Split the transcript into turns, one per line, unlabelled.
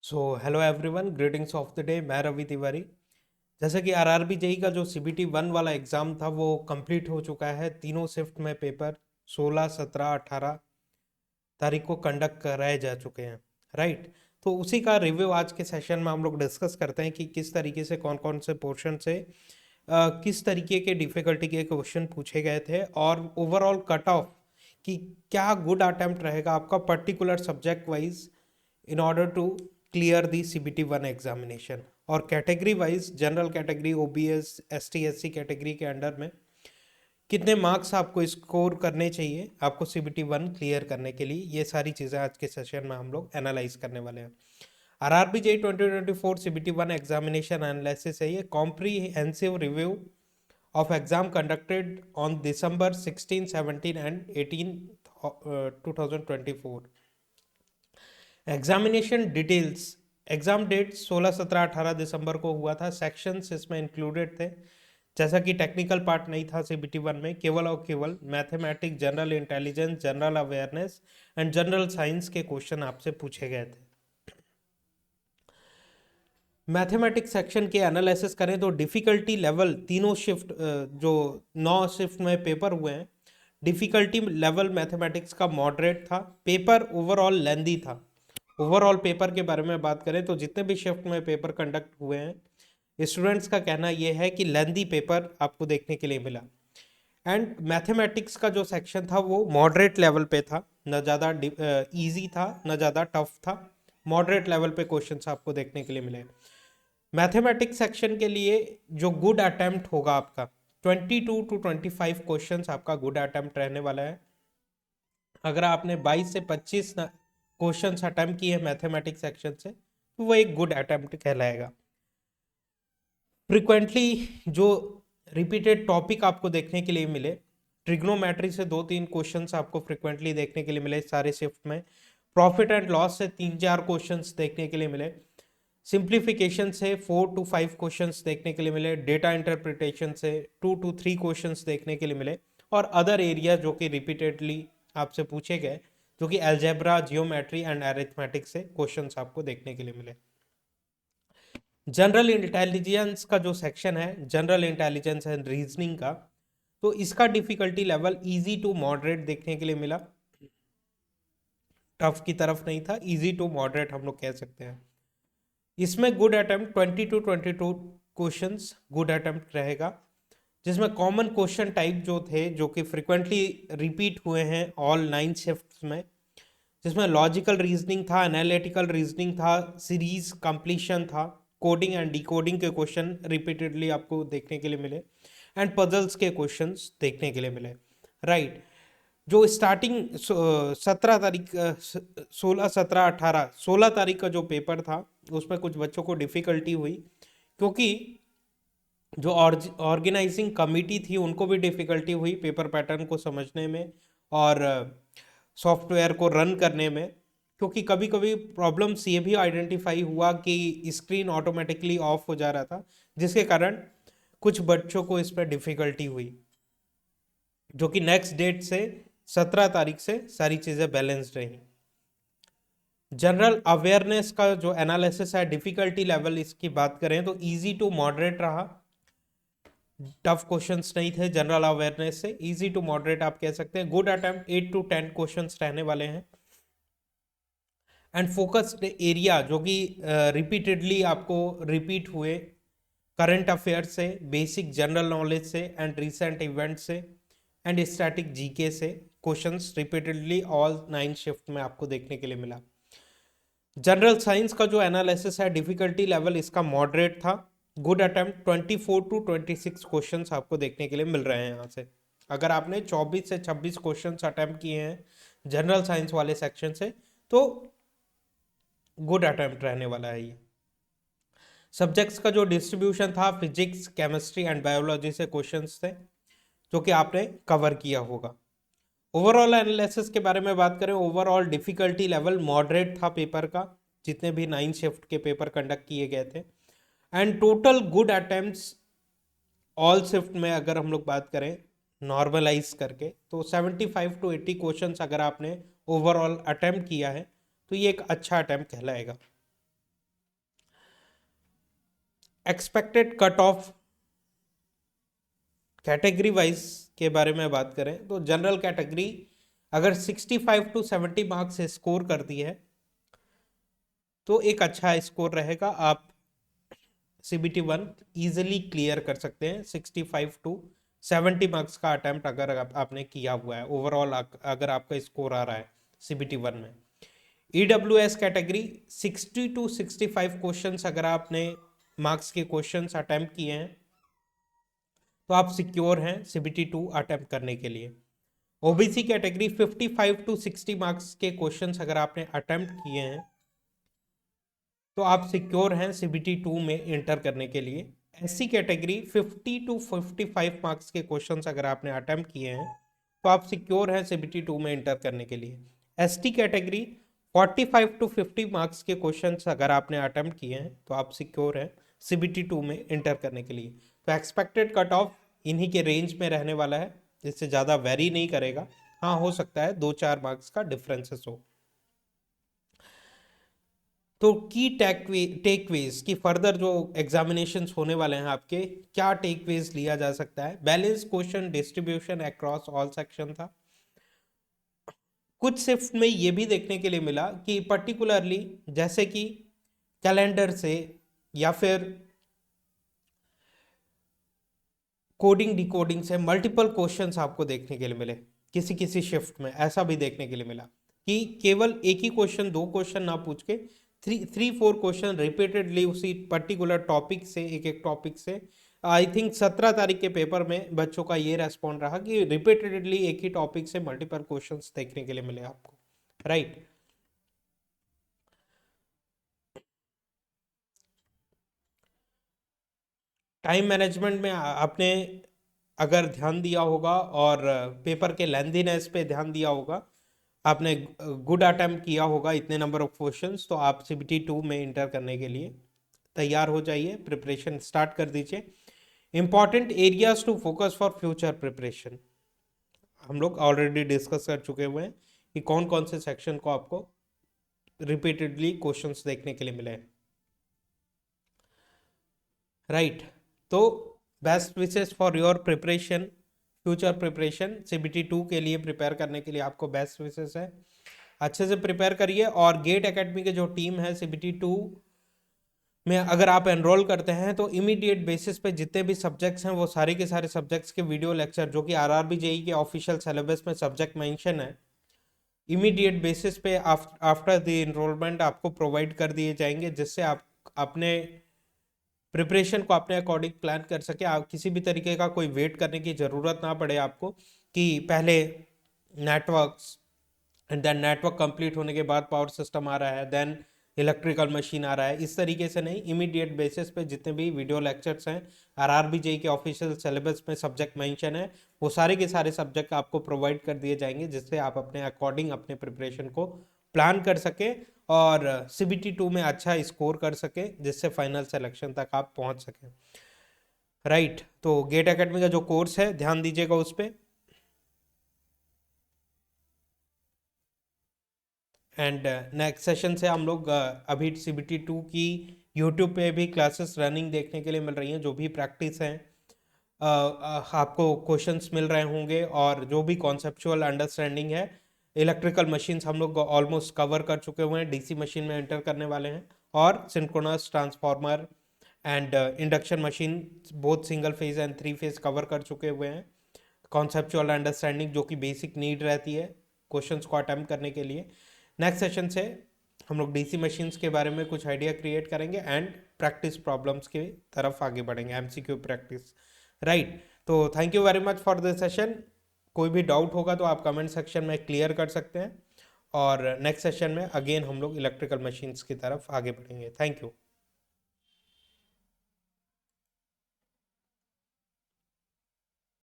So hello everyone, greetings of the day. मैं रवि तिवारी। जैसे कि आरआरबी जेई का जो सीबीटी 1 वाला एग्ज़ाम था वो कंप्लीट हो चुका है। तीनों शिफ्ट में पेपर 16, 17, 18 तारीख को कंडक्ट कराए जा चुके हैं। राइट। तो उसी का रिव्यू आज के सेशन में हम लोग डिस्कस करते हैं कि किस तरीके से कौन कौन से पोर्शन से किस तरीके के डिफ़िकल्टी के क्वेश्चन पूछे गए थे और ओवरऑल कट ऑफ कि क्या गुड अटेम्प्ट रहेगा आपका particular subject wise in order to clear the CBT 1 examination. और category wise general category, OBS, ST, SC category के अंडर में कितने मार्क्स आपको स्कोर करने चाहिए आपको सीबीटी 1 क्लियर करने के लिए, ये सारी चीज़ें आज के सेशन में हम लोग एनालाइज करने वाले हैं। RRB JE 2024 CBT 1 examination analysis है ये comprehensive review of exam conducted on December 16, 17 and 18 2024। Examination details. Exam date 16, 17, 18 दिसंबर को हुआ था। सेक्शंस इसमें इंक्लूडेड थे, जैसा कि टेक्निकल पार्ट नहीं था सीबीटी 1 में, केवल और केवल mathematics, general intelligence, general awareness and general science के क्वेश्चन आपसे पूछे गए थे। मैथमेटिक्स सेक्शन के एनालिसिस करें तो डिफ़िकल्टी लेवल तीनों शिफ्ट जो 9 शिफ्ट में पेपर हुए हैं, डिफ़िकल्टी लेवल मैथमेटिक्स का मॉडरेट था। पेपर ओवरऑल लेंदी था। ओवरऑल पेपर के बारे में बात करें तो जितने भी शिफ्ट में पेपर कंडक्ट हुए हैं, स्टूडेंट्स का कहना यह है कि लेंदी पेपर आपको देखने के लिए मिला। एंड मैथमेटिक्स का जो सेक्शन था वो मॉडरेट लेवल पे था, न ज़्यादा इजी था न ज़्यादा टफ था। मॉडरेट लेवल पे क्वेश्चंस आपको देखने के लिए मिले। मैथमेटिक्स सेक्शन के लिए जो गुड अटेम्प्ट होगा आपका 22 to 25 क्वेश्चंस आपका गुड अटेम्प्ट रहने वाला है। अगर आपने 22 से 25 क्वेश्चंस अटेम्प्ट किए मैथमेटिक्स सेक्शन से तो वो एक गुड अटेम्प्ट कहलाएगा। फ्रिक्वेंटली जो रिपीटेड टॉपिक आपको देखने के लिए मिले, ट्रिग्नोमेट्री से 2-3 क्वेश्चंस आपको फ्रिक्वेंटली देखने के लिए मिले सारे शिफ्ट में। प्रॉफिट एंड लॉस से 3-4 क्वेश्चंस देखने के लिए मिले। सिंप्लीफिकेशन से 4 to 5 क्वेश्चंस देखने के लिए मिले। डेटा इंटरप्रिटेशन से 2 to 3 क्वेश्चंस देखने के लिए मिले। और अदर एरिया जो कि रिपीटेडली आपसे पूछे गए, जो कि अलजेब्रा, जियोमेट्री एंड अरिथमेटिक से क्वेश्चंस आपको देखने के लिए मिले। जनरल इंटेलिजेंस का जो सेक्शन है, जनरल इंटेलिजेंस एंड रीजनिंग का, तो इसका difficulty level easy to moderate देखने के लिए मिला। टफ की तरफ नहीं था, इजी टू मॉडरेट हम लोग कह सकते हैं। इसमें good attempt 20 to 22 questions good attempt रहेगा, जिसमें कॉमन क्वेश्चन टाइप जो थे जो कि फ्रिक्वेंटली रिपीट हुए हैं ऑल 9 शिफ्ट्स में, जिसमें लॉजिकल रीजनिंग था, एनालिटिकल रीजनिंग था, सीरीज कंप्लीशन था, कोडिंग एंड डिकोडिंग के क्वेश्चन रिपीटेडली आपको देखने के लिए मिले एंड पजल्स के क्वेश्चंस देखने के लिए मिले। राइट। जो स्टार्टिंग 17 तारीख, 16, 17, 18, 16 तारीख का जो पेपर था उसमें कुछ बच्चों को डिफ़िकल्टी हुई, क्योंकि जो ऑर्गेनाइजिंग कमेटी थी उनको भी डिफ़िकल्टी हुई पेपर पैटर्न को समझने में और सॉफ्टवेयर को रन करने में, क्योंकि कभी कभी प्रॉब्लम्स ये भी आइडेंटिफाई हुआ कि स्क्रीन ऑटोमेटिकली ऑफ हो जा रहा था, जिसके कारण कुछ बच्चों को इस पर डिफ़िकल्टी हुई, जो कि नेक्स्ट डेट से 17 तारीख से सारी चीज़ें बैलेंस्ड रही। जनरल अवेयरनेस का जो एनालिसिस है, डिफ़िकल्टी लेवल इसकी बात करें तो इजी टू मॉडरेट रहा। टफ क्वेश्चंस नहीं थे जनरल अवेयरनेस से, इजी टू मॉडरेट आप कह सकते हैं। गुड अटेम्प्ट 8 to 10 क्वेश्चंस रहने वाले हैं। एंड फोकस्ड एरिया जो कि रिपीटेडली आपको रिपीट हुए, करंट अफेयर से, बेसिक जनरल नॉलेज से एंड रिसेंट इवेंट से एंड स्टैटिक जीके से क्वेश्चंस रिपीटेडली ऑल 9 शिफ्ट में आपको देखने के लिए मिला। जनरल साइंस का जो एनालिसिस है, डिफिकल्टी लेवल इसका मॉडरेट था। गुड अटेम्प्ट 24 to 26 क्वेश्चंस आपको देखने के लिए मिल रहे हैं यहाँ से। अगर आपने 24 से 26 क्वेश्चंस अटेम्प्ट किए हैं जनरल साइंस वाले सेक्शन से तो गुड अटेम्प्ट रहने वाला है ये। सब्जेक्ट्स का जो डिस्ट्रीब्यूशन था, फिजिक्स, केमिस्ट्री एंड बायोलॉजी से क्वेश्चंस थे जो कि आपने कवर किया होगा। ओवरऑल एनालिसिस के बारे में बात करें, ओवरऑल डिफिकल्टी लेवल मॉडरेट था पेपर का, जितने भी 9 शिफ्ट के पेपर कंडक्ट किए गए थे। And total good attempts all shift में अगर हम लोग बात करें नॉर्मलाइज करके तो 75 to 80 क्वेश्चंस अगर आपने ओवरऑल अटेम्प्ट किया है तो ये एक अच्छा अटेम्प्ट कहलाएगा। Expected cut off category wise के बारे में बात करें तो जनरल कैटेगरी अगर 65 टू 70 मार्क्स स्कोर करती है तो एक अच्छा स्कोर रहेगा, आप CBT 1 इजिली क्लियर कर सकते हैं। 65 टू 70 मार्क्स का अटेम्प्ट अगर आपने किया हुआ है ओवरऑल, अगर आपका स्कोर आ रहा है CBT 1 में। EWS कैटेगरी 60 टू 65 क्वेश्चंस अगर आपने मार्क्स के क्वेश्चंस अटेम्प्ट किए हैं तो आप सिक्योर हैं CBT 2 अटेम्प्ट करने के लिए। OBC कैटेगरी 55 टू 60 मार्क्स के क्वेश्चंस अगर आपने अटेम्प्ट किए हैं तो आप सिक्योर हैं CBT 2 में इंटर करने के लिए। SC कैटेगरी 50 टू 55 मार्क्स के क्वेश्चंस अगर आपने अटेम्प्ट किए हैं तो आप सिक्योर हैं CBT 2 में इंटर करने के लिए। ST कैटेगरी 45 टू 50 मार्क्स के क्वेश्चंस अगर आपने अटेम्प्ट किए हैं तो आप सिक्योर हैं CBT 2 में इंटर करने के लिए। तो एक्सपेक्टेड कट ऑफ इन्हीं के रेंज में रहने वाला है, इससे ज़्यादा वेरी नहीं करेगा। हाँ, हो सकता है 2-4 मार्क्स का डिफरेंसेस हो। तो की टेकवेज की फर्दर जो एग्जामिनेशंस होने वाले हैं आपके, क्या टेकवेज लिया जा सकता है। Balance question distribution across all section था। कुछ शिफ्ट में ये भी देखने के लिए मिला कि पर्टिकुलरली जैसे कि कैलेंडर से या फिर कोडिंग डिकोडिंग से मल्टीपल क्वेश्चंस आपको देखने के लिए मिले। किसी किसी शिफ्ट में ऐसा भी देखने के लिए मिला कि केवल एक ही क्वेश्चन, 2 क्वेश्चन ना पूछ के 3-4 क्वेश्चन रिपीटेडली उसी पर्टिकुलर टॉपिक से, एक टॉपिक से। आई थिंक 17 तारीख के पेपर में बच्चों का ये रेस्पॉन्ड रहा कि रिपीटेडली एक ही टॉपिक से मल्टीपल क्वेश्चंस देखने के लिए मिले आपको, राइट। टाइम मैनेजमेंट में आपने अगर ध्यान दिया होगा और पेपर के लेंथीनेस पे ध्यान दिया होगा, आपने गुड अटेम्प्ट किया होगा इतने नंबर ऑफ क्वेश्चंस, तो आप CBT 2 में इंटर करने के लिए तैयार हो जाइए, प्रिपरेशन स्टार्ट कर दीजिए। Important areas to focus for future preparation हम लोग ऑलरेडी डिस्कस कर चुके हुए हैं कि कौन कौन से सेक्शन को आपको रिपीटेडली क्वेश्चंस देखने के लिए मिले, राइट। तो best wishes for your preparation, future preparation. CBT 2 के लिए प्रिपेयर करने के लिए आपको बेस्ट विशेस है, अच्छे से प्रिपेयर करिए। और गेट एकेडमी के जो टीम है CBT 2 में अगर आप एनरोल करते हैं तो इमीडिएट बेसिस पे जितने भी सब्जेक्ट्स हैं वो सारे के सारे सब्जेक्ट्स के वीडियो लेक्चर, जो कि RRB JEE के ऑफिशियल सिलेबस में सब्जेक्ट मेंशन है, इमीडिएट बेसिस पे आफ्टर द इनरोलमेंट आपको प्रोवाइड कर दिए जाएंगे, जिससे आप अपने प्रिपरेशन को अपने अकॉर्डिंग प्लान कर सके। आप किसी भी तरीके का कोई वेट करने की ज़रूरत ना पड़े आपको कि पहले networks and then network complete होने के बाद पावर सिस्टम आ रहा है, देन इलेक्ट्रिकल मशीन आ रहा है। इस तरीके से नहीं, इमीडिएट बेसिस पे जितने भी वीडियो लेक्चर्स हैं RRB JEE के ऑफिशियल सिलेबस में सब्जेक्ट मेंशन है, वो सारे के सारे सब्जेक्ट आपको प्रोवाइड कर दिए जाएंगे, जिससे आप अपने अकॉर्डिंग अपने प्रिपरेशन को प्लान कर सके और CBT 2 में अच्छा स्कोर कर सके, जिससे फाइनल सिलेक्शन तक आप पहुंच सके, राइट। तो गेट एकेडमी का जो कोर्स है ध्यान दीजिएगा उस पर। एंड नेक्स्ट सेशन से हम लोग अभी CBT 2 की YouTube पे भी क्लासेस रनिंग देखने के लिए मिल रही हैं। जो भी प्रैक्टिस हैं आपको क्वेश्चंस मिल रहे होंगे, और जो भी कॉन्सेप्चुअल अंडरस्टैंडिंग है, इलेक्ट्रिकल मशीन्स हम लोग ऑलमोस्ट कवर कर चुके हुए हैं, DC मशीन में एंटर करने वाले हैं, और synchronous transformer and induction machine both single phase and 3 phase cover कर चुके हुए हैं। कॉन्सेप्चुअल अंडरस्टैंडिंग जो कि बेसिक नीड रहती है क्वेश्चंस को अटेम्प्ट करने के लिए। नेक्स्ट सेशन से हम लोग DC मशीन्स के बारे में कुछ आइडिया क्रिएट करेंगे एंड प्रैक्टिस प्रॉब्लम्स की तरफ आगे बढ़ेंगे, MCQ प्रैक्टिस, राइट। तो thank you very much for this session. कोई भी डाउट होगा तो आप कमेंट सेक्शन में क्लियर कर सकते हैं, और नेक्स्ट सेशन में अगेन हम लोग इलेक्ट्रिकल मशीन्स की तरफ आगे बढ़ेंगे। Thank you.